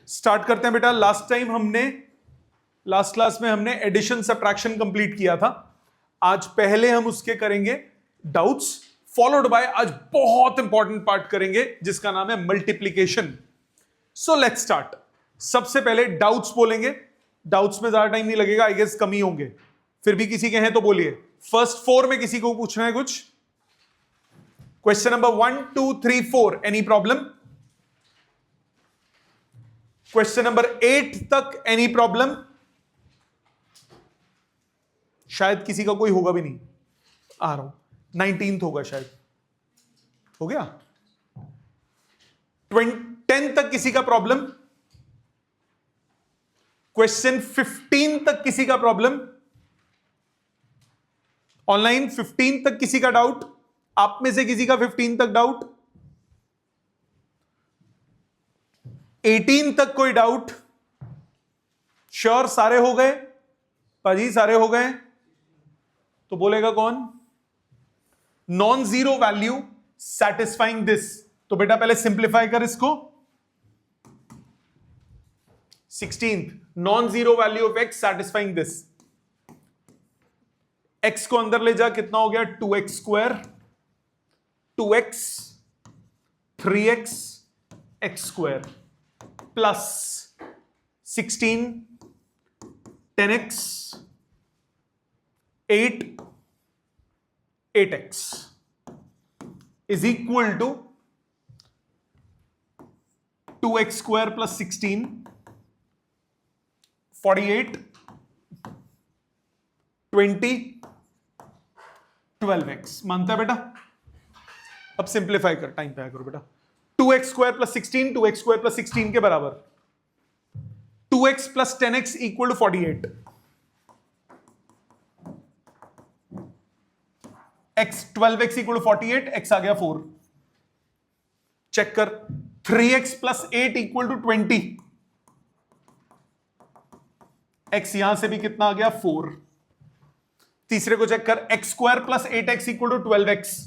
Start करते हैं बेटा। लास्ट क्लास में हमने एडिशन सब्ट्रैक्शन कंप्लीट किया था। आज पहले हम उसके करेंगे डाउट्स, फॉलोड बाय आज बहुत इंपॉर्टेंट पार्ट करेंगे जिसका नाम है मल्टीप्लीकेशन। So let's start. सबसे पहले डाउट्स बोलेंगे, डाउट्स में ज्यादा टाइम नहीं लगेगा, आई गेस कम ही होंगे, फिर भी किसी के हैं तो बोलिए। फर्स्ट 4 में किसी को पूछना है कुछ? Question number 1 2 3 4 any problem? Question number 8 तक एनी प्रॉब्लम? शायद किसी का कोई होगा भी नहीं, आ रहा हूं। 19th होगा शायद, हो गया। 10 तक किसी का प्रॉब्लम? क्वेश्चन 15 तक किसी का प्रॉब्लम? ऑनलाइन 15 तक किसी का डाउट? आप में से किसी का 15 तक डाउट? 18 तक कोई डाउट? श्योर सारे हो गए पाजी, सारे हो गए तो बोलेगा कौन? Non zero value satisfying this. तो बेटा पहले सिंप्लीफाई कर इसको। 16th non zero value of x satisfying this. X को अंदर ले जा, कितना हो गया? 2x square, 2x 3x x square plus 16 10x 8 8x is equal to 2x square plus 16 48 20 12x। मानता है बेटा? अब सिंप्लीफाई कर, टाइम पे आया करो बेटा। 2x square plus 16, 2x square plus 16 के बराबर 2x plus 10x equal to 48। x 12x equal to 48, x आ गया 4। चेक कर। 3x plus 8 equal to 20, x यहां से भी कितना आ गया? 4। तीसरे को चेक कर। x square plus 8x equal to 12x,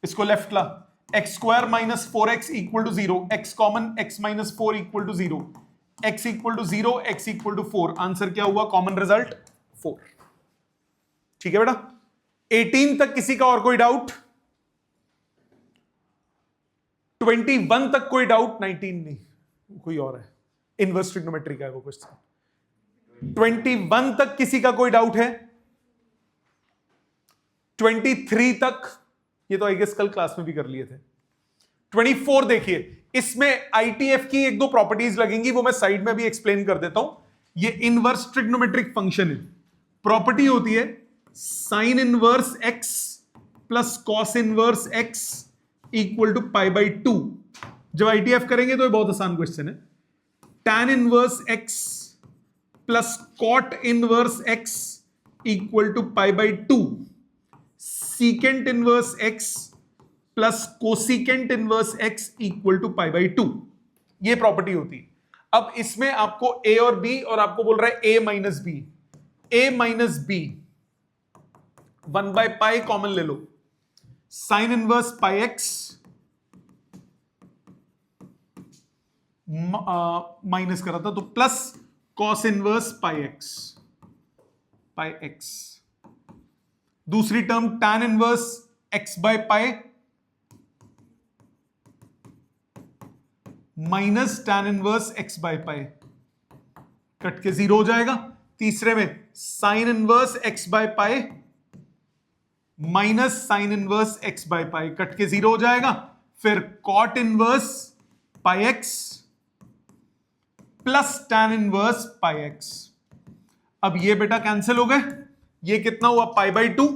इसको लेफ्ट ला। x square minus 4x equal to 0, x common, x minus 4 equal to 0, x equal to 0, x equal to 4। Answer क्या हुआ? Common result 4। ठीक है बेटा। 18 तक किसी का और कोई डाउट? 21 तक कोई डाउट? 19 नहीं, कोई और है, इनवर्स ट्रिग्नोमेट्री का है वो क्वेश्चन। 21 तक किसी का कोई डाउट है? 23 तक, ये तो आई गेस कल क्लास में भी कर लिए थे। 24 देखिए, इसमें आईटीएफ की एक दो प्रॉपर्टीज लगेंगी, वो मैं साइड में भी एक्सप्लेन कर देता हूं। ये इनवर्स ट्रिग्नोमेट्रिक फंक्शन है। प्रॉपर्टी होती है sine inverse x plus cos inverse x equal to pi by 2। जब आईटीएफ करेंगे तो ये बहुत आसान क्वेश्चन है। Tan inverse x plus cot inverse x equal to pi by 2, secant inverse x plus cosecant inverse x equal to pi by 2। ये property होती है। अब इसमें आपको ए और बी, और आपको बोल रहा है A minus B, A minus B 1 by pi common ले लो। Sine inverse pi x minus करा था तो plus cos inverse pi x. दूसरी term tan inverse x by pi minus tan inverse x by pi, cut के 0 हो जाएगा। तीसरे में sine inverse x by pi minus sine inverse x by pi, cut के 0 हो जाएगा। फिर cot inverse pi x plus tan inverse pi x. अब ये बेटा कैंसिल हो गए। ये कितना हुआ? पाई बाई 2,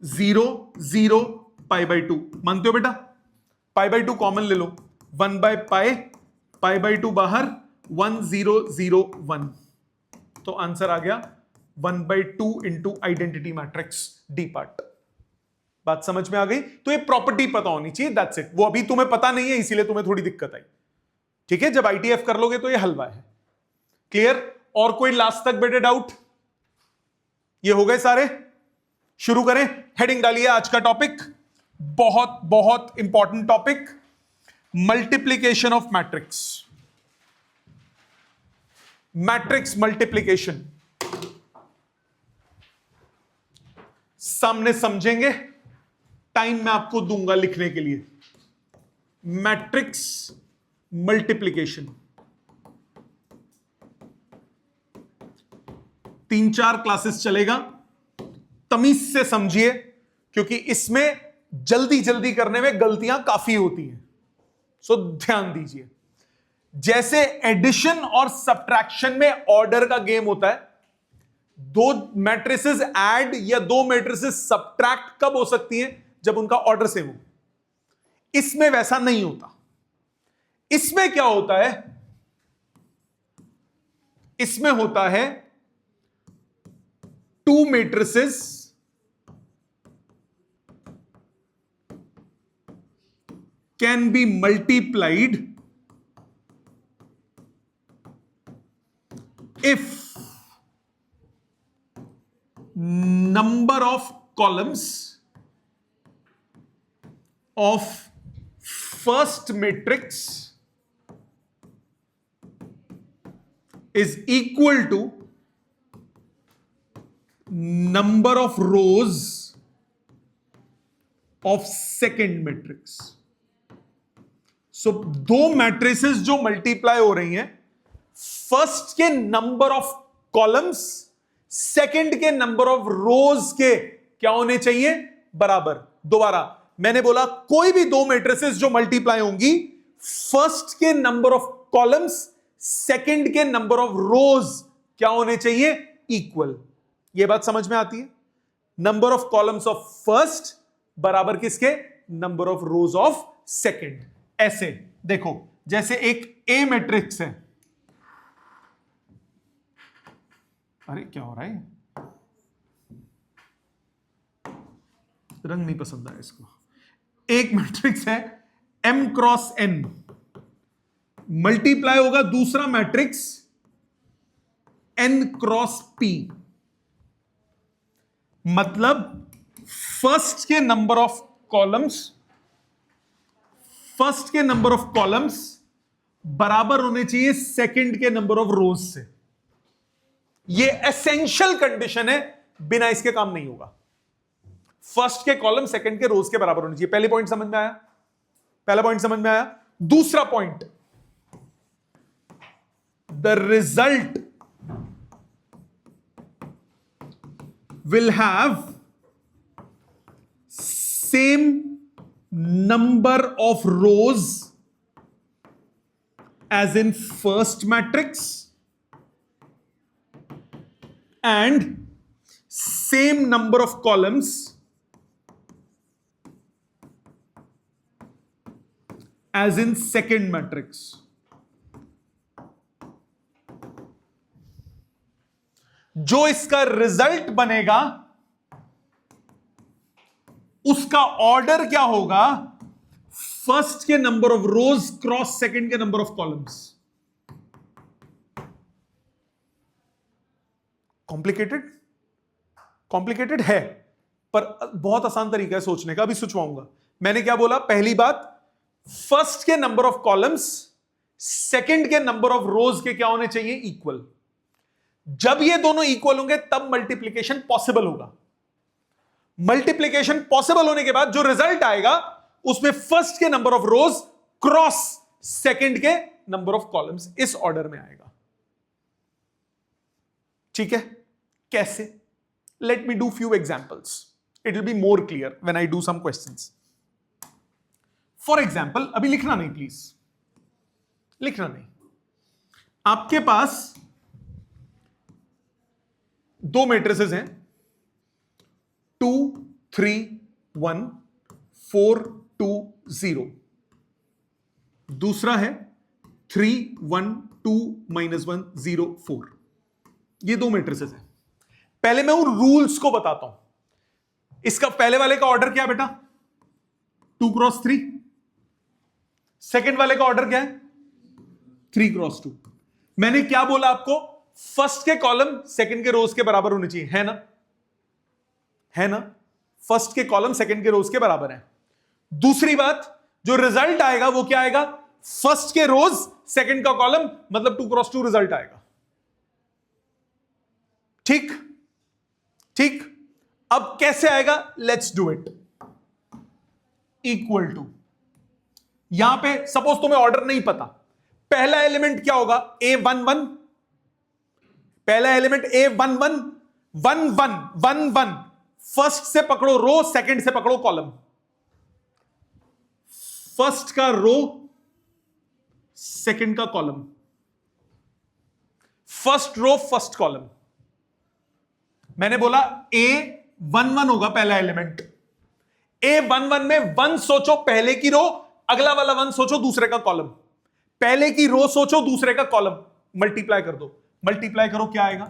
0 0 पाई बाई 2। मानते हो बेटा? पाई बाई 2 कॉमन ले लो, 1 बाय पाई, पाई बाई 2 बाहर, 1 0 0 1। तो आंसर आ गया 1 by 2 into identity matrix D part. बात समझ में आ गई? तो ये प्रॉपर्टी पता होनी चाहिए, दैट्स इट। वो अभी तुम्हें पता नहीं है, इसीलिए तुम्हें थोड़ी दिक्कत आई। ठीक है, जब आईटीएफ कर लोगे तो ये हलवा है। क्लियर? और कोई लास्ट तक बेटे डाउट? ये हो गए सारे? शुरू करें। हेडिंग डालिए आज का टॉपिक, बहुत बहुत important topic, multiplication of matrix, matrix multiplication सामने समझेंगे, टाइम मैं आपको दूंगा लिखने के लिए। मैट्रिक्स मल्टीप्लीकेशन 3-4 क्लासेस चलेगा, तमीज से समझिए, क्योंकि इसमें जल्दी जल्दी करने में गलतियां काफी होती हैं, सो ध्यान दीजिए। जैसे एडिशन और सब्ट्रैक्शन में ऑर्डर का गेम होता है, दो मैट्रिसेस ऐड या दो मैट्रिसेस सब्ट्रैक्ट कब हो सकती हैं? जब उनका ऑर्डर सेम हो। इसमें वैसा नहीं होता। इसमें क्या होता है? इसमें होता है to matrices can be multiplied if number of columns of first matrix is equal to number of rows of second matrix. So दो मैट्रिसेस जो मल्टीप्लाई हो रही हैं, फर्स्ट के नंबर ऑफ कॉलम्स सेकंड के नंबर ऑफ रोज के क्या होने चाहिए? बराबर। दोबारा मैंने बोला कोई भी दो मैट्रिसेस जो मल्टीप्लाई होंगी, फर्स्ट के नंबर ऑफ कॉलम्स सेकंड के नंबर ऑफ रोज क्या होने चाहिए? इक्वल। यह बात समझ में आती है? Number of columns of first बराबर किसके? Number of rose of second. ऐसे देखो, जैसे एक ए मैट्रिक्स है, अरे क्या हो रहा है? रंग नहीं पसंद आया इसको। एक मैट्रिक्स है m क्रॉस n, मल्टीप्लाई होगा दूसरा मैट्रिक्स n क्रॉस p, मतलब फर्स्ट के नंबर ऑफ कॉलम्स, फर्स्ट के नंबर ऑफ कॉलम्स बराबर होने चाहिए सेकंड के नंबर ऑफ रोज से। यह एसेंशियल कंडीशन है, बिना इसके काम नहीं होगा। फर्स्ट के कॉलम सेकंड के रोज के बराबर होने चाहिए। पहले पॉइंट समझ में आया? पहला पॉइंट समझ में आया। दूसरा point, the result will have same number of rows as in first matrix and same number of columns as in second matrix. जो इसका रिजल्ट बनेगा उसका ऑर्डर क्या होगा? फर्स्ट के number of rows cross second के number of columns. Complicated? Complicated है, पर बहुत आसान तरीका है सोचने का, अभी सोचवाऊंगा। मैंने क्या बोला? पहली बात, फर्स्ट के नंबर ऑफ कॉलम्स सेकंड के नंबर ऑफ रोज के क्या होने चाहिए? इक्वल। जब ये दोनों इक्वल होंगे तब मल्टीप्लीकेशन पॉसिबल होगा। मल्टीप्लीकेशन पॉसिबल होने के बाद जो रिजल्ट आएगा उसमें फर्स्ट के number of rows cross second के नंबर ऑफ कॉलम्स, इस ऑर्डर में आएगा। ठीक है? कैसे? Let me do few examples, it will be more clear when I do some questions. For example, अभी लिखना नहीं प्लीज, लिखना नहीं। आपके पास दो मैट्रिसेस हैं, 2 3 1 4 2 0, दूसरा है 3 1 2 -1 0 4। ये दो मैट्रिसेस हैं। पहले मैं उन रूल्स को बताता हूं। इसका पहले वाले का ऑर्डर क्या है बेटा? 2 क्रॉस 3। सेकंड वाले का ऑर्डर क्या है? 3 क्रॉस 2। मैंने क्या बोला आपको? फर्स्ट के कॉलम सेकंड के रोज के बराबर होने चाहिए, है ना? है ना? फर्स्ट के कॉलम सेकंड के रोज के बराबर है। दूसरी बात, जो रिजल्ट आएगा वो क्या आएगा, फर्स्ट के रोज सेकंड का कॉलम, मतलब 2 क्रॉस 2 रिजल्ट आएगा। ठीक ठीक, अब कैसे आएगा, let's do it. Equal to, यहां पे सपोज तुम्हें ऑर्डर नहीं पता, पहला एलिमेंट क्या होगा, A11, पहला एलिमेंट A11, 1 1 1 1, फर्स्ट से पकड़ो रो, सेकंड से पकड़ो कॉलम, फर्स्ट का रो सेकंड का column, first row first column. मैंने बोला A11 होगा पहला एलिमेंट, A11 में 1 सोचो पहले की रो, अगला वाला 1 सोचो दूसरे का कॉलम, पहले की रो सोचो दूसरे का कॉलम, मल्टीप्लाई कर दो, मल्टीप्लाई करो क्या आएगा,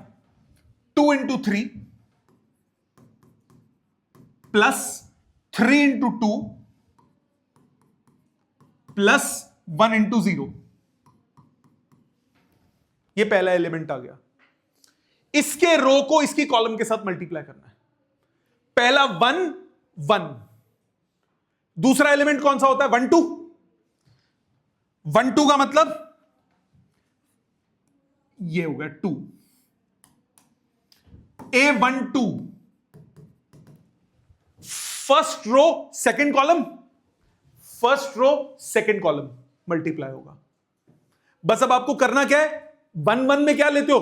2 into 3 plus 3 into 2 plus 1 into 0। ये पहला एलिमेंट आ गया, इसके रो को इसकी कॉलम के साथ मल्टीप्लाई करना है, पहला 1 1, दूसरा एलिमेंट कौन सा होता है, 1 2, 1 2 का मतलब ये हो गया 2, A12 first row second column, first row second column multiply होगा। बस अब आपको करना क्या है, 1 1 में क्या लेते हो,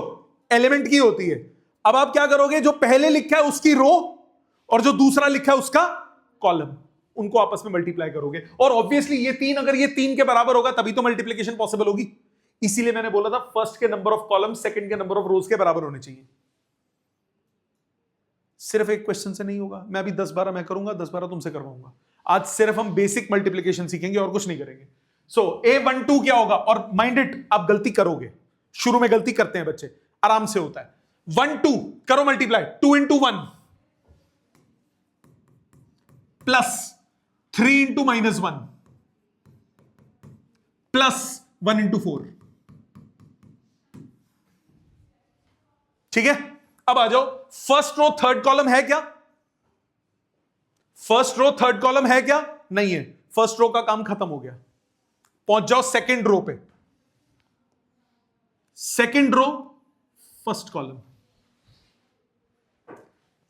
एलिमेंट की होती है, अब आप क्या करोगे, जो पहले लिखा है उसकी रो और जो दूसरा लिखा है उसका कॉलम, उनको आपस में मल्टीप्लाई करोगे, और ऑब्वियसली ये 3 अगर ये 3 के बराबर होगा तभी तो मल्टीप्लिकेशन पॉसिबल होगी। इसीलिए मैंने बोला था फर्स्ट के नंबर ऑफ कॉलम सेकंड के नंबर ऑफ रोज के बराबर होने चाहिए। सिर्फ एक क्वेश्चन से नहीं होगा, मैं अभी 10-12 मैं करूंगा, 10-12 तुमसे करवाऊंगा। आज सिर्फ हम बेसिक मल्टीप्लिकेशन सीखेंगे और कुछ नहीं करेंगे। सो A12 क्या होगा, और माइंड इट आप गलती करोगे, शुरू में गलती करते हैं बच्चे, आराम से होता है। 1 2 करो multiply, 2 into 1 plus 3 into -1 plus 1 into 4। ठीक है, अब आ जाओ, फर्स्ट रो थर्ड कॉलम है क्या, फर्स्ट रो थर्ड कॉलम है क्या, नहीं है, फर्स्ट रो का काम खत्म हो गया। पहुंच जाओ सेकंड रो पे, second row first column,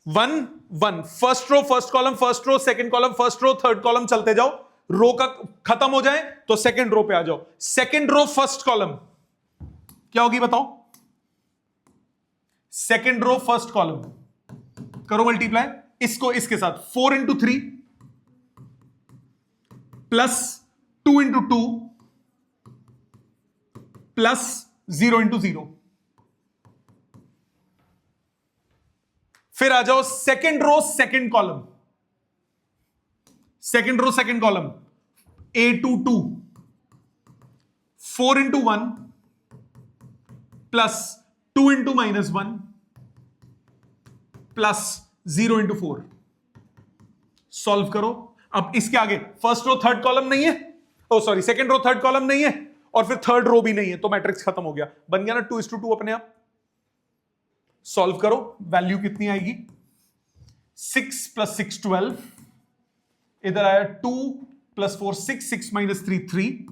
1 1, first row first column, first row second column, first row third column, चलते जाओ, रो का खत्म हो जाए तो सेकंड रो पे आ जाओ। सेकंड रो फर्स्ट कॉलम क्या होगी बताओ, सेकंड रो फर्स्ट कॉलम, करो मल्टीप्लाई इसको इसके साथ, 4 into 3 plus 2 into 2 plus 0 into 0। फिर आ जाओ second row second column, second row second column, A22 4 into 1 plus 2 into -1 plus 0 into 4। Solve करो। अब इसके आगे फर्स्ट रो थर्ड कॉलम नहीं है, oh sorry second row third column नहीं है, और फिर थर्ड रो भी नहीं है, तो मैट्रिक्स खत्म हो गया, बन गया ना 2:2 अपने आप। सॉल्व करो, वैल्यू कितनी आएगी, 6 + 6 12, इधर आया 2 + 4 6, 6 - 3 3,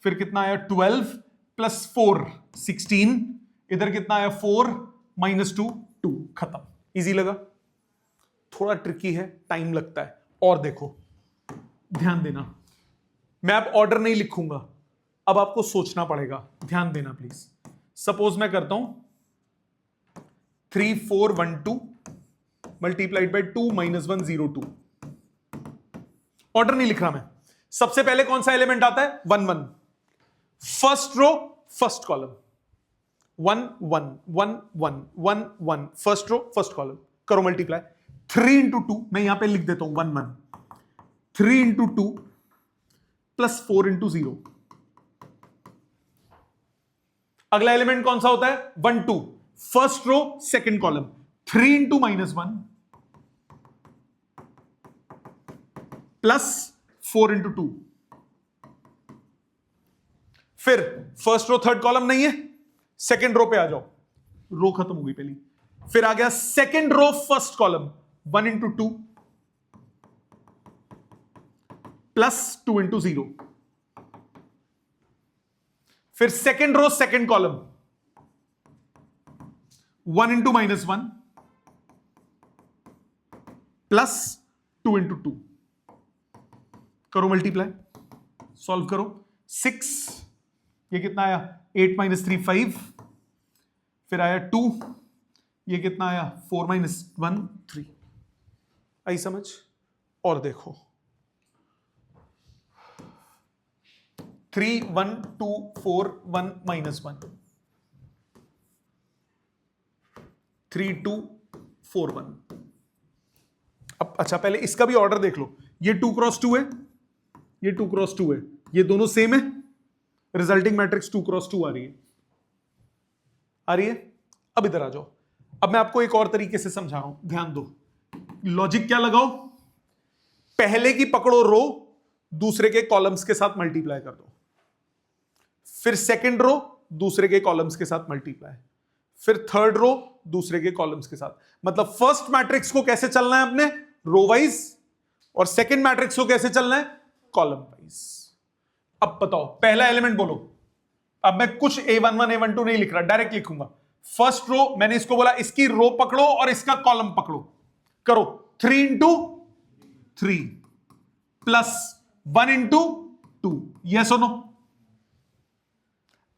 फिर कितना आया 12 + 4 16, इधर कितना आया 4 - 2 2, खत्म। इजी लगा, थोड़ा ट्रिकी है, टाइम लगता है, और देखो ध्यान देना, मैं अब ऑर्डर नहीं लिखूंगा, अब आपको सोचना पड़ेगा, ध्यान देना प्लीज। सपोज मैं करता हूं 3 4 1 2 मल्टीप्लाइड बाय 2 - 1 0 2, ऑर्डर नहीं लिख रहा मैं। सबसे पहले कौन सा एलिमेंट आता है, 1 1, first row first column, 1 1 1 1 1 1, first row first column, करो मल्टीप्लाई, 3 इंटू 2, मैं यहां पे लिख देता हूं 1 1, 3 इंटू 2 प्लस 4 इंटू 0। अगला एलिमेंट कौन सा होता है, 1 2, first row second column, 3 into -1 plus 4 into 2। फिर फर्स्ट रो थर्ड कॉलम नहीं है, सेकंड रो पे आ जाओ, रो खत्म हो गई पहली। फिर आ गया second row first column, 1 into 2 +2 into 0। फिर second row second column 1 into -1 +2 into 2। करो मल्टीप्लाई, सॉल्व करो। 6, ये कितना आया 8 - 3 5, फिर आया 2, ये कितना आया 4 - 1 3। आई समझ? और देखो 3 1 2 4 1 -1 3 2 4 1। अब अच्छा पहले इसका भी ऑर्डर देख लो, ये 2 क्रॉस 2 है, ये 2 क्रॉस 2 है, ये दोनों सेम है, रिजल्टिंग मैट्रिक्स 2 क्रॉस 2 आ रही है, आ रही है। अब इधर आ जाओ, अब मैं आपको एक और तरीके से समझा रहा हूं, ध्यान दो। लॉजिक क्या लगाओ, पहले की पकड़ो रो, दूसरे के कॉलम्स के साथ मल्टीप्लाई कर दो, फिर सेकंड रो दूसरे के कॉलम्स के साथ मल्टीप्लाई, फिर थर्ड रो दूसरे के कॉलम्स के साथ। मतलब फर्स्ट मैट्रिक्स को कैसे चलना है अपने, रो वाइज, और सेकंड मैट्रिक्स को कैसे चलना है, कॉलम वाइज। अब बताओ पहला एलिमेंट बोलो। अब मैं कुछ A11 A12 नहीं लिख रहा, डायरेक्ट लिखूंगा। फर्स्ट रो मैंने इसको बोला, इसकी रो पकड़ो और इसका कॉलम पकड़ो, करो 3 इंटू 3 +1 इंटू 2, यस और नो।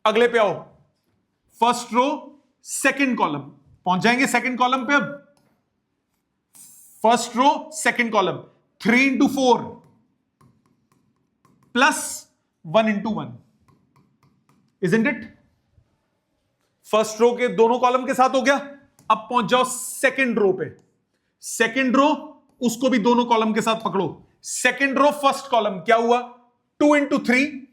अगले पे आओ, फर्स्ट रो सेकंड कॉलम, पहुंच जाएंगे सेकंड कॉलम पे। अब first row second column 3 into 4 +1 into 1, isn't it? First row के दोनों कॉलम के साथ हो गया। अब पहुंच जाओ सेकंड रो पे, सेकंड रो उसको भी दोनों कॉलम के साथ पकड़ो। सेकंड रो फर्स्ट कॉलम क्या हुआ, 2 इंटू 3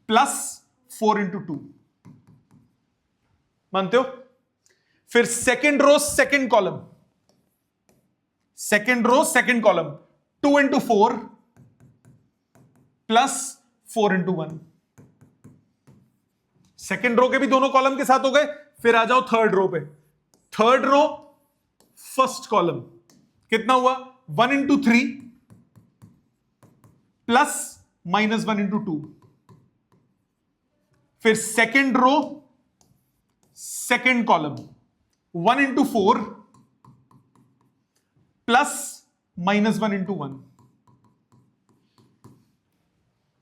+4 इंटू 2, मानते हो? फिर second row second column, second row second column 2 into 4 +4 into 1। Second row के भी दोनों कॉलम के साथ हो गए। फिर आ जाओ थर्ड रो पे, थर्ड रो फर्स्ट कॉलम कितना हुआ, 1 इंटू 3 +-1 इंटू 2। फिर second row second column 1 into 4 +-1 into 1।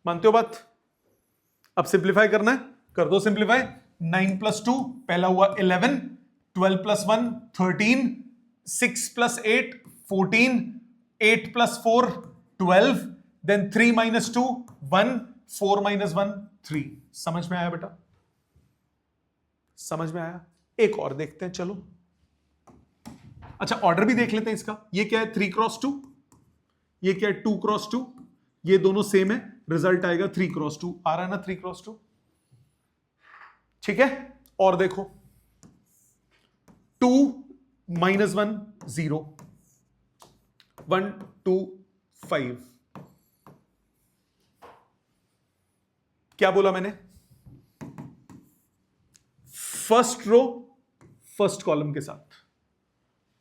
मानते हो बात? अब सिंप्लीफाई करना है, कर दो सिंप्लीफाई। 9 + 2 पहला हुआ 11, 12 + 1 13, 6 + 8 14, 8 + 4 12, देन 3 - 2 1, 4 - 1 3। समझ में आया बेटा? समझ में आया? एक और देखते हैं, चलो। अच्छा ऑर्डर भी देख लेते हैं इसका। ये क्या है 3 क्रॉस 2, ये क्या है 2 क्रॉस 2, ये दोनों सेम है, रिजल्ट आएगा 3 क्रॉस 2। आ रहा है ना 3 क्रॉस 2, ठीक है। और देखो 2 - 1 0, 1 2 5। क्या बोला मैंने, फर्स्ट रो फर्स्ट कॉलम के साथ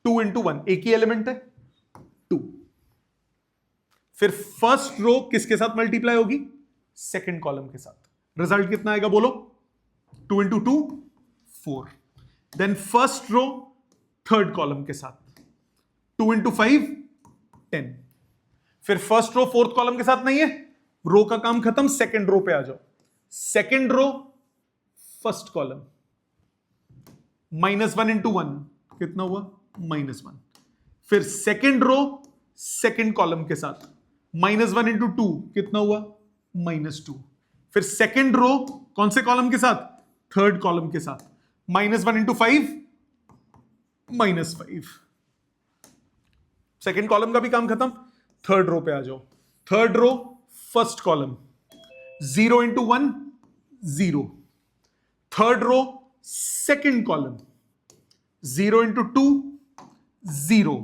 2 इंटू 1, एक ही एलिमेंट है 2। फिर फर्स्ट रो किसके साथ मल्टीप्लाई होगी, सेकंड कॉलम के साथ। रिजल्ट कितना आएगा बोलो, 2 into 2 4। Then first row third column के साथ 2 इंटू 5 10। फिर फर्स्ट रो फोर्थ कॉलम के साथ नहीं है, रो का काम खत्म, सेकंड रो पे आ जाओ। Second row first column -1 into 1 कितना हुआ, -1। फिर सेकंड रो सेकंड कॉलम के साथ -1 इंटू 2 कितना हुआ, -2। फिर सेकंड रो कौन से कॉलम के साथ, थर्ड कॉलम के साथ, -1 इंटू 5 -5। सेकंड कॉलम का भी काम खत्म, थर्ड रो पे आ जाओ। Third row first column 0 into 1 0। Third row second column 0 into 2 0।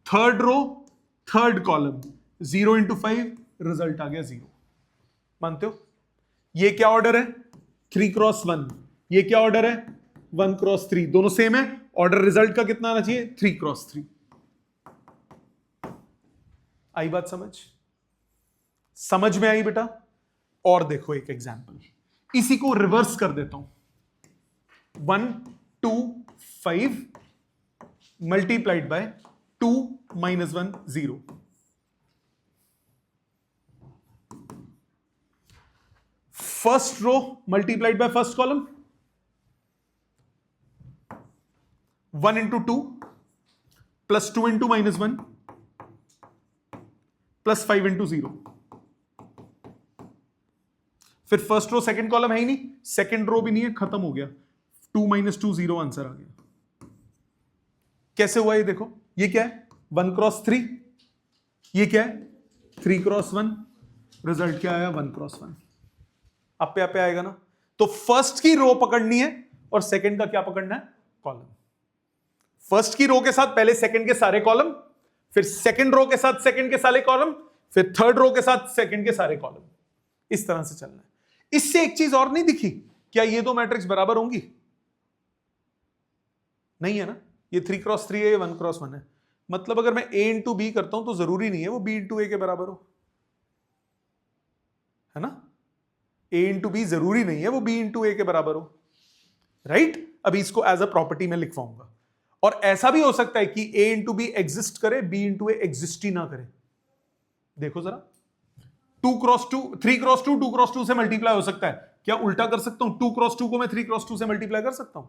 Third row third column 0 into 5, result आ गया 0। मानते हो? ये क्या ऑर्डर है, 3 क्रॉस 1। ये क्या ऑर्डर है, 1 क्रॉस 3। दोनों सेम है, ऑर्डर रिजल्ट का कितना आना चाहिए, 3 क्रॉस 3। आई बात समझ में आई बेटा? और देखो एक एग्जांपल, इसी को रिवर्स कर देता हूं, 1 2 5 multiplied by 2 minus 1 0। First row multiplied by first column, 1 into 2 plus 2 into minus 1 plus 5 into 0। फिर फर्स्ट रो सेकंड कॉलम है ही नहीं, सेकंड रो भी नहीं है, खत्म हो गया, 2 माइनस 2 0 आंसर आ गया। कैसे हुआ ये देखो, ये क्या है 1 क्रॉस 3, ये क्या है 3 क्रॉस 1, रिजल्ट क्या आया 1 क्रॉस 1। आप पे आएगा ना। तो फर्स्ट की रो पकड़नी है और सेकंड का क्या पकड़ना है, कॉलम। फर्स्ट की रो के साथ पहले सेकंड के सारे कॉलम, फिर सेकंड रो के साथ सेकंड के सारे कॉलम, फिर थर्ड रो के साथ सेकंड के सारे कॉलम। इस तरह से चलना है। इससे एक चीज और नहीं दिखी, क्या ये दो मैट्रिक्स बराबर होंगी? नहीं है ना, ये 3 क्रॉस 3 है, ये 1 क्रॉस 1 है। मतलब अगर मैं a इंटू बी करता हूं तो जरूरी नहीं है वो b इंटू ए के बराबर हो, है ना। a इंटू बी जरूरी नहीं है वो b इंटू ए के बराबर हो, राइट। अभी इसको एज अ प्रॉपर्टी में लिखवाऊंगा। और ऐसा भी हो सकता है कि a इंटू बी एग्जिस्ट करे, b इंटू ए एग्जिस्ट ही ना करे। देखो जरा, 2 क्रॉस 2, 3 क्रॉस 2 2 क्रॉस 2 से मल्टीप्लाई हो सकता है, क्या उल्टा कर सकता हूं? 2 क्रॉस 2 को मैं 3 क्रॉस 2 से मल्टीप्लाई कर सकता हूं?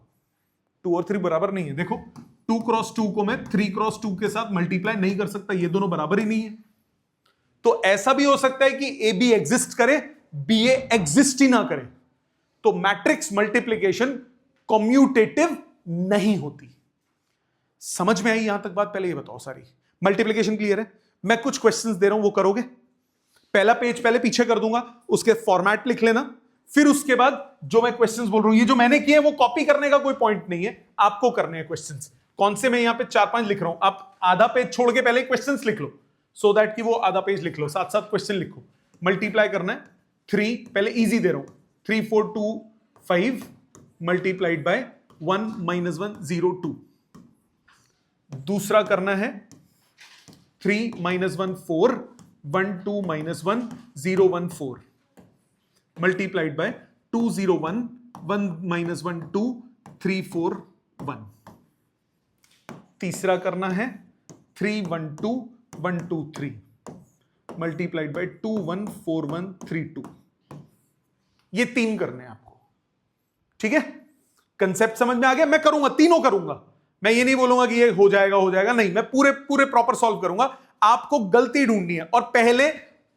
2 और 3 बराबर नहीं है। देखो 2 क्रॉस 2 को मैं 3 क्रॉस 2 के साथ मल्टीप्लाई नहीं कर सकता, ये दोनों बराबर ही नहीं है। तो ऐसा भी हो सकता है कि ए बी एग्जिस्ट करे, बी ए एग्जिस्ट ही ना करे। तो मैट्रिक्स मल्टीप्लीकेशन कम्यूटेटिव नहीं होती। समझ में आई यहां तक बात? पहले ये बताओ, सारी मल्टीप्लीकेशन क्लियर है? मैं कुछ क्वेश्चंस दे रहा हूं, वो करोगे? पहला पेज पहले पीछे कर दूंगा, उसके फॉर्मेट लिख लेना, फिर उसके बाद जो मैं क्वेश्चंस बोल रहा हूं, ये जो मैंने किए वो कॉपी करने का कोई पॉइंट नहीं है, आपको करने हैं क्वेश्चंस। कौन से मैं यहां पे 4-5 लिख रहा हूं, आप आधा पेज छोड़ के पहले क्वेश्चंस लिख लो, सो दैट कि वो आधा पेज लिख लो, साथ साथ क्वेश्चन लिखो। मल्टीप्लाई करना है 3, पहले इजी दे रहा हूं, 3 4 2 5 मल्टीप्लाइड बाय 1 माइनस 1 0 2। दूसरा करना है 3 minus 1 4 1 2 minus 1 0 1 4 multiplied by 2 0 1 1 minus 1 2 3 4 1। तीसरा करना है 3 1 2 1 2 3 मल्टीप्लाइड बाय 2 1 4 1 3 2। ये 3 करने हैं आपको, ठीक है? कंसेप्ट समझ में आ गया? मैं करूंगा, तीनों करूंगा। मैं ये नहीं बोलूंगा कि ये हो जाएगा नहीं, मैं पूरे प्रॉपर सॉल्व करूंगा। आपको गलती ढूंढनी है, और पहले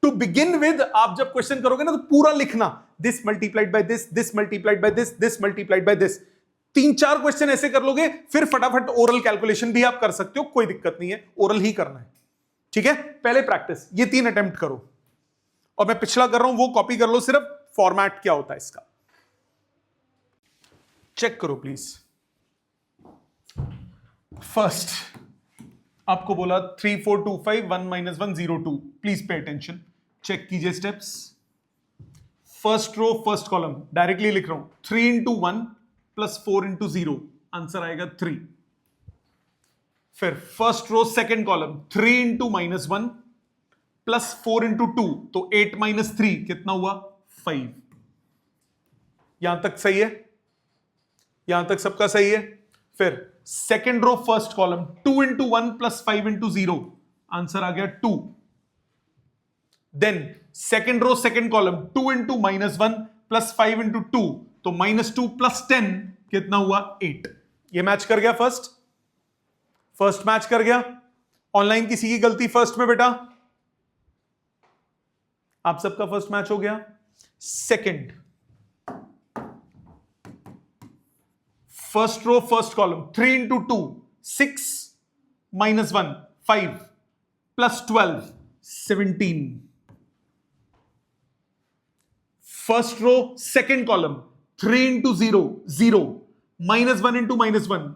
टू बिगिन विद आप जब क्वेश्चन करोगे ना तो पूरा लिखना, this multiplied by this, this multiplied by this, this multiplied by this. 3-4 question ऐसे कर लोगे, फिर फटाफट ओरल कैलकुलेशन भी आप कर सकते हो, कोई दिक्कत नहीं है, ओरल ही करना है, ठीक है? पहले प्रैक्टिस, ये 3 अटेम्प्ट करो, और मैं पिछला कर रहा हूं वो कॉपी कर लो, सिर्फ फॉर्मेट क्या होता है इसका चेक करो प्लीज। फर्स्ट आपको बोला 3 4 2 5 1 minus 1 0 2, please pay attention, check कीजिए steps. First row first column directly लिख रहा हूं, 3 इंटू 1 प्लस 4 इंटू 0, आंसर आएगा 3। फिर first row second column 3 into minus 1 plus 4 into 2, तो 8 माइनस 3 कितना हुआ 5। यहां तक सही है? यहां तक सबका सही है? फिर second row first column 2 into 1 plus 5 into 0, answer आ गया 2। Then second row second column 2 into minus 1 plus 5 into 2, तो माइनस 2 प्लस 10 कितना हुआ 8। ये मैच कर गया, फर्स्ट मैच कर गया। ऑनलाइन किसी की गलती फर्स्ट में बेटा? आप सबका फर्स्ट मैच हो गया। Second first row first column 3 into 2 6 minus 1 5 plus 12 17। First row second column 3 into 0 0 minus 1 into minus 1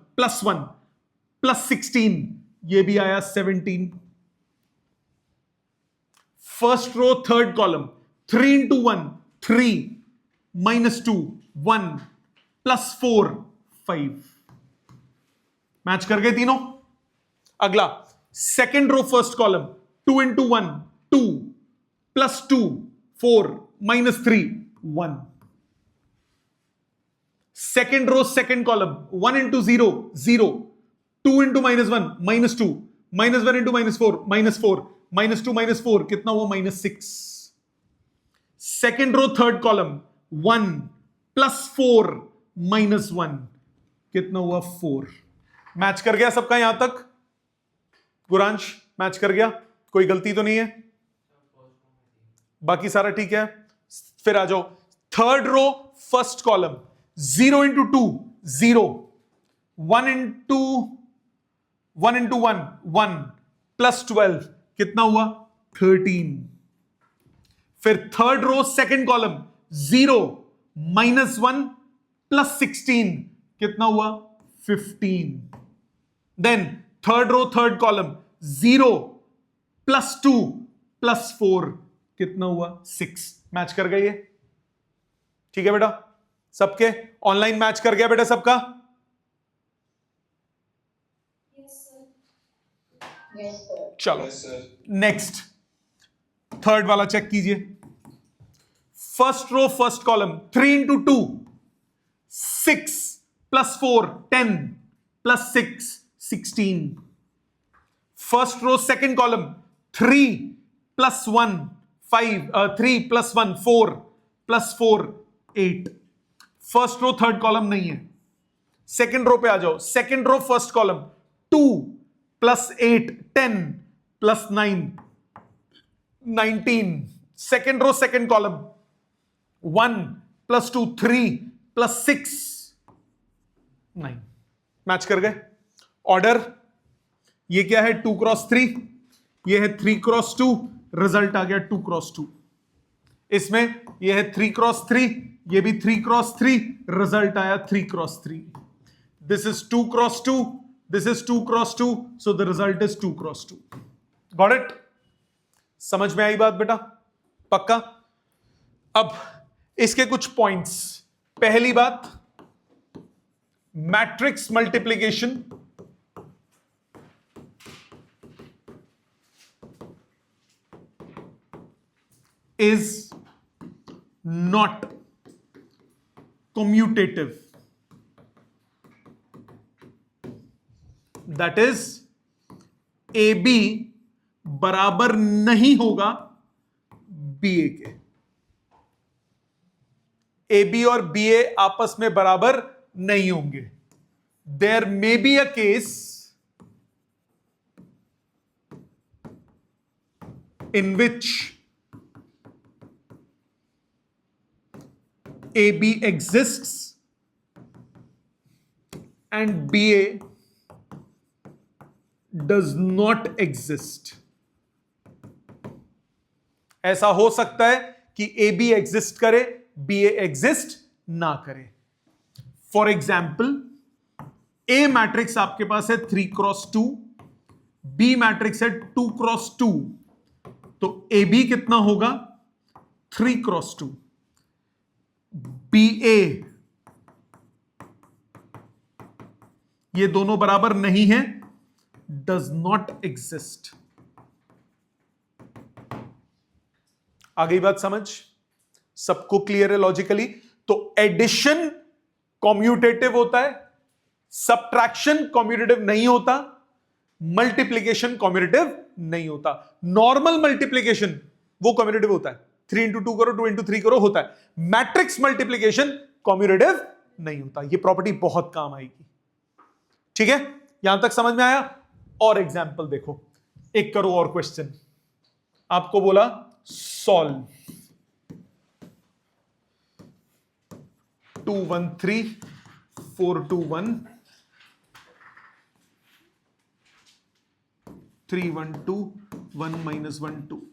plus 16, ये भी आया 17। First row third column 3 into 1 3 minus 2 1 plus 4 5। Match कर गए तीनों। अगला second row first column 2 into 1 2 plus 2 4 minus 3 1. Second row second column 1 into 0 0 2 into minus 1 minus 2 minus 1 into minus 4 minus 4 minus 2 minus 4 कितना हुआ minus 6. Second row third column 1 plus 4 minus 1 कितना हुआ 4. Match कर गया सबका यहां तक? गुरांश मैच कर गया? कोई गलती तो नहीं है? बाकी सारा ठीक है. फिर आ जाओ third row first column 0 into 2 0 1 into 1 1 plus 12 कितना हुआ 13. फिर third row second column 0 minus 1 plus 16 कितना हुआ 15. Then third row third column 0 plus 2 plus 4 कितना हुआ 6. मैच कर गई है? ठीक है बेटा, सबके ऑनलाइन मैच कर गया बेटा सबका? चलो नेक्स्ट थर्ड वाला चेक कीजिए. First row first column 3 into 2 6 plus 4 10 plus 6 16. First row second column 3 plus 1 5 3 plus 1 4 plus 4 8. First row third column नहीं है. सेकंड रो पे आ जाओ. Second row first column 2 plus 8 10 plus 9 19. Second row second column 1 plus 2 3 plus 6 9. Match कर गए. Order ये क्या है 2 cross 3, ये है 3 cross 2, रिजल्ट आ गया 2 cross 2. इसमें ये है 3 cross 3, ये भी 3 cross 3, रिजल्ट आया 3 cross 3. This is 2 cross 2, this is 2 cross 2, so the result is 2 cross 2. Got it? समझ में आई बात बेटा? पक्का? अब इसके कुछ पॉइंट्स. पहली बात, matrix multiplication is not commutative. That is, AB बराबर नहीं होगा BA के. AB और BA आपस में बराबर नहीं होंगे. There may be a case in which AB exists and BA does not exist. ऐसा हो सकता है कि AB एग्जिस्ट करे, BA एग्जिस्ट ना करे. फॉर एग्जाम्पल, A मैट्रिक्स आपके पास है 3 cross 2, B मैट्रिक्स है 2 cross 2, तो AB कितना होगा 3 cross 2. BA ये दोनों बराबर नहीं है, डज नॉट एग्जिस्ट. आ गई बात समझ? सबको क्लियर है लॉजिकली? तो एडिशन कॉम्यूटेटिव होता है, सबट्रैक्शन कॉम्यूटेटिव नहीं होता, मल्टीप्लीकेशन कॉम्यूटेटिव नहीं होता. नॉर्मल मल्टीप्लीकेशन वो कॉम्यूटेटिव होता है. 3 into 2 करो, 2 into 3 करो, होता है. मैट्रिक्स मल्टीप्लीकेशन कॉम्यूटेटिव नहीं होता. ये प्रॉपर्टी बहुत काम आएगी. ठीक है, यहां तक समझ में आया? और एग्जाम्पल देखो, एक करो और क्वेश्चन. आपको बोला solve 2 1 3 4 2 1 3 1 2 1 minus 1 2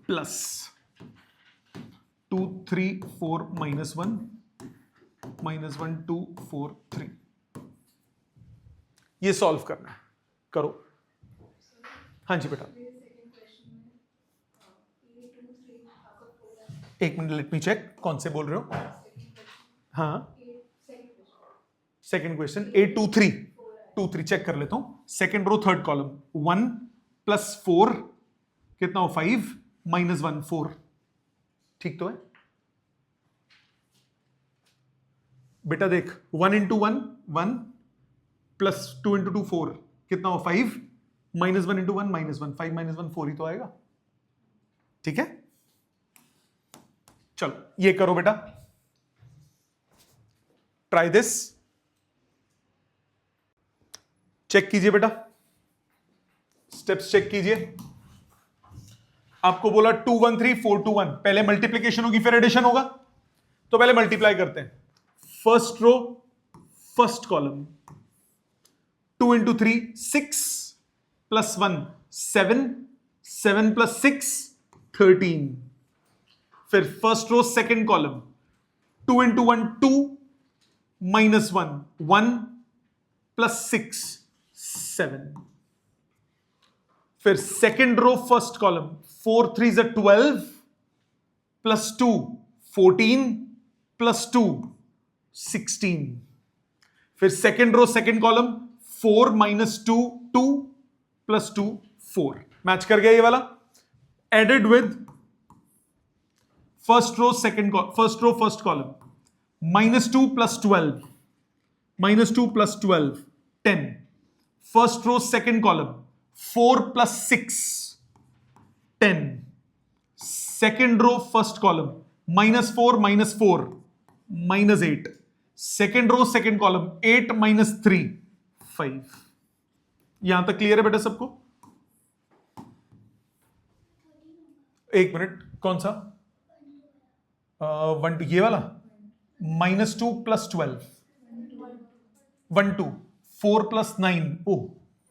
plus 2 3 4 minus 1 minus 1 2 4 3. ये सॉल्व करना है. करो. हाँ जी बेटा, एक मिनट, लेट मी चेक. कौन से बोल रहे हो? हाँ, सेकेंड क्वेश्चन 8 2 3 2 3 चेक कर लेता हूं. सेकेंड रो थर्ड कॉलम 1 +4 कितना हो 5 -1 4। ठीक तो है बेटा? देख 1 × 1 1 +2 × 2 4 कितना हो 5 -1 × 1 -1 5 -1 4 ही तो आएगा। ठीक है, चलो ये करो बेटा, ट्राई दिस, चेक कीजिए बेटा, स्टेप्स चेक कीजिए। आपको बोला 213 421, पहले मल्टीप्लीकेशन होगी फिर एडिशन होगा, तो पहले मल्टीप्लाई करते हैं। First row first column 2 × 3 6 +1 7 7 + 6 13। फिर फर्स्ट रो सेकंड कॉलम 2 × 1 2 -1 1 + 6 7। फिर सेकंड रो फर्स्ट कॉलम 4 3 12 +2 14 +2 16। फिर second row second column 4 -2 2 +2 4। Match कर गया ये वाला। Added with first row first column -2 + 12 -2 + 12 10। First row second column 4 + 6 10। Second row first column -4 -4 -8। Second row second column 8 - 3 5। यहां तक clear है बेटा सबको? एक मिनट, कौन सा 1 2 ये वाला -2 + 12 1 2 4 + 9 ओ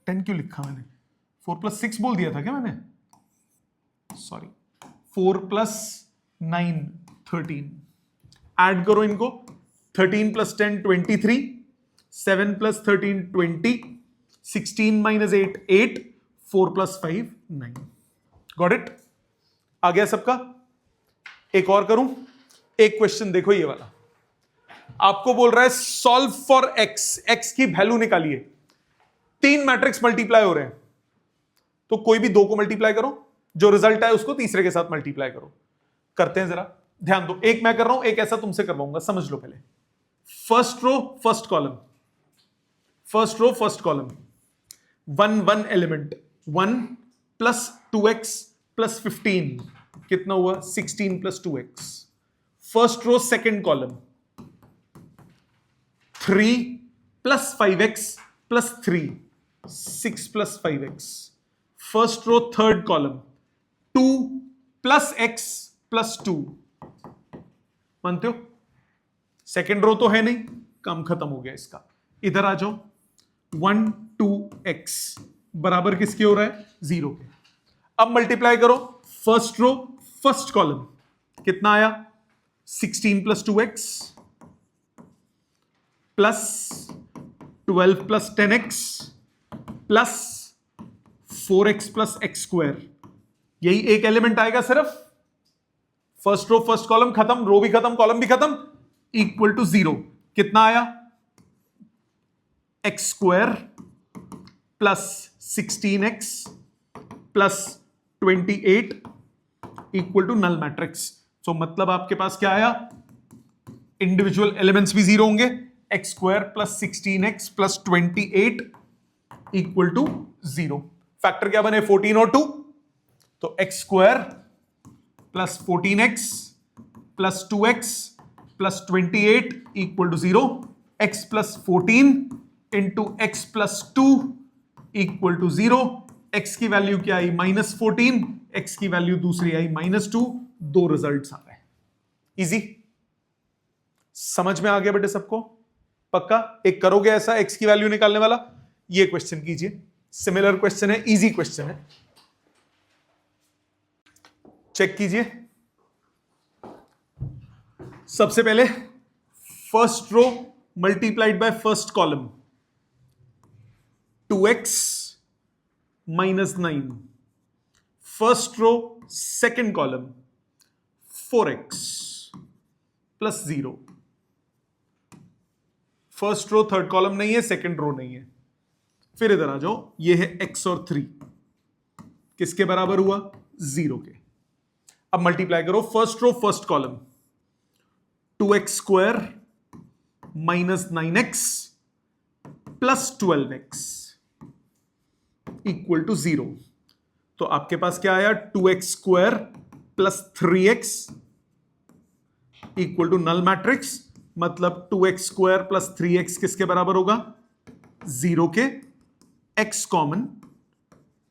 10 क्यों लिखा मैंने? 4 + 6 बोल दिया था क्या मैंने? सॉरी, 4 + 9 13। ऐड करो इनको, 13 + 10 23 7 + 13 20 16 - 8 8 4 + 5 9। Got it? आ गया सबका? एक और करूं, एक क्वेश्चन देखो ये वाला। आपको बोल रहा है सॉल्व फॉर एक्स की वैल्यू निकालिए। 3 मैट्रिक्स मल्टीप्लाई हो रहे हैं, तो कोई भी 2 को मल्टीप्लाई करो, जो रिजल्ट है उसको तीसरे के साथ मल्टीप्लाई करो। करते हैं, जरा ध्यान दो। एक मैं कर रहा हूं, एक ऐसा तुमसे करवाऊंगा, समझ लो पहले। First row first column 1 1 element 1 + 2x + 15 कितना हुआ 16 + 2x। First row second column 3 + 5x + 3 6 + 5x। First row third column 2 + x + 2। मानते हो? सेकंड रो तो है नहीं, काम खत्म हो गया इसका। इधर आ जाओ, 1 2x बराबर किसके हो रहा है? 0 के। अब मल्टीप्लाई करो फर्स्ट रो फर्स्ट कॉलम, कितना आया 16 + 2x plus 12 + 10x plus 4x + x²। यही एक एलिमेंट आएगा सिर्फ। फर्स्ट रो फर्स्ट कॉलम खत्म, रो भी खत्म, कॉलम भी खत्म, इक्वल टू 0। कितना आया? x² plus 16x plus 28 equal to null matrix. So मतलब आपके पास क्या आया? इंडिविजुअल एलिमेंट्स भी 0 होंगे। x² plus 16x plus 28 equal to 0। Factor क्या बने? 14 और 2, तो x² plus 14x plus 2x plus 28 equal to 0। x plus 14 into x plus 2 equal to 0। x की वैल्यू क्या आई? -14, x की वैल्यू दूसरी आई -2। दो रिजल्ट्स आ गए। इजी, समझ में आ गया बेटे सबको? पक्का? एक करोगे ऐसा x की वैल्यू निकालने वाला? ये क्वेश्चन कीजिए, सिमिलर क्वेश्चन है, इजी क्वेश्चन है, चेक कीजिए। सबसे पहले first row multiplied by first column 2x -9। First row second column 4x plus 0। First row third column नहीं है, सेकंड रो नहीं है। फिर इधर आ जाओ, ये है x और 3। किसके बराबर हुआ? 0 के। अब मल्टीप्लाई करो first row first column, 2x square minus 9x plus 12x equal to 0। तो आपके पास क्या आया? 2x square plus 3x equal to null matrix, मतलब 2x स्क्वायर प्लस 3x किसके बराबर होगा? 0 के। x common,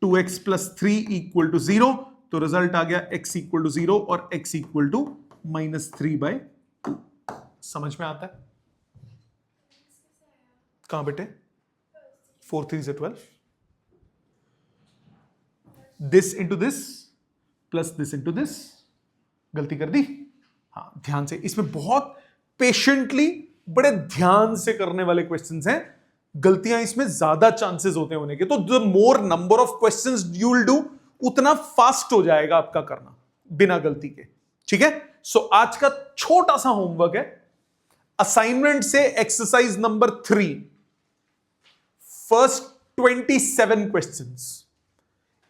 2x plus 3 equal to 0, तो रिजल्ट आ गया x इक्वल टू 0 और x इक्वल टू -3/2। समझ में आता है? कहां बेटे? 4 3 से 12, this into this plus this into this. गलती कर दी? हाँ, ध्यान से, इसमें बहुत पेशेंटली बड़े ध्यान से करने वाले क्वेश्चंस हैं। गलतियां इसमें ज्यादा चांसेस होते हैं होने के, तो the more number of questions you will do, उतना फास्ट हो जाएगा आपका करना बिना गलती के। ठीक है? सो आज का छोटा सा होमवर्क है, असाइनमेंट से एक्सरसाइज नंबर 3, फर्स्ट 27 क्वेश्चंस।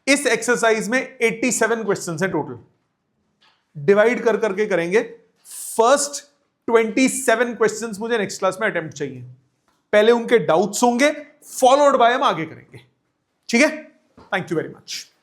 इस एक्सरसाइज में 87 क्वेश्चंस हैं टोटल। डिवाइड कर करके करेंगे। फर्स्ट 27 क्वेश्चंस मुझे नेक्स्ट क्लास में अटेम्प्ट चाहिए। पहले उनके डाउट्स होंगे, फॉलोड बाय हम आगे करेंगे। ठीक है? Thank you very much.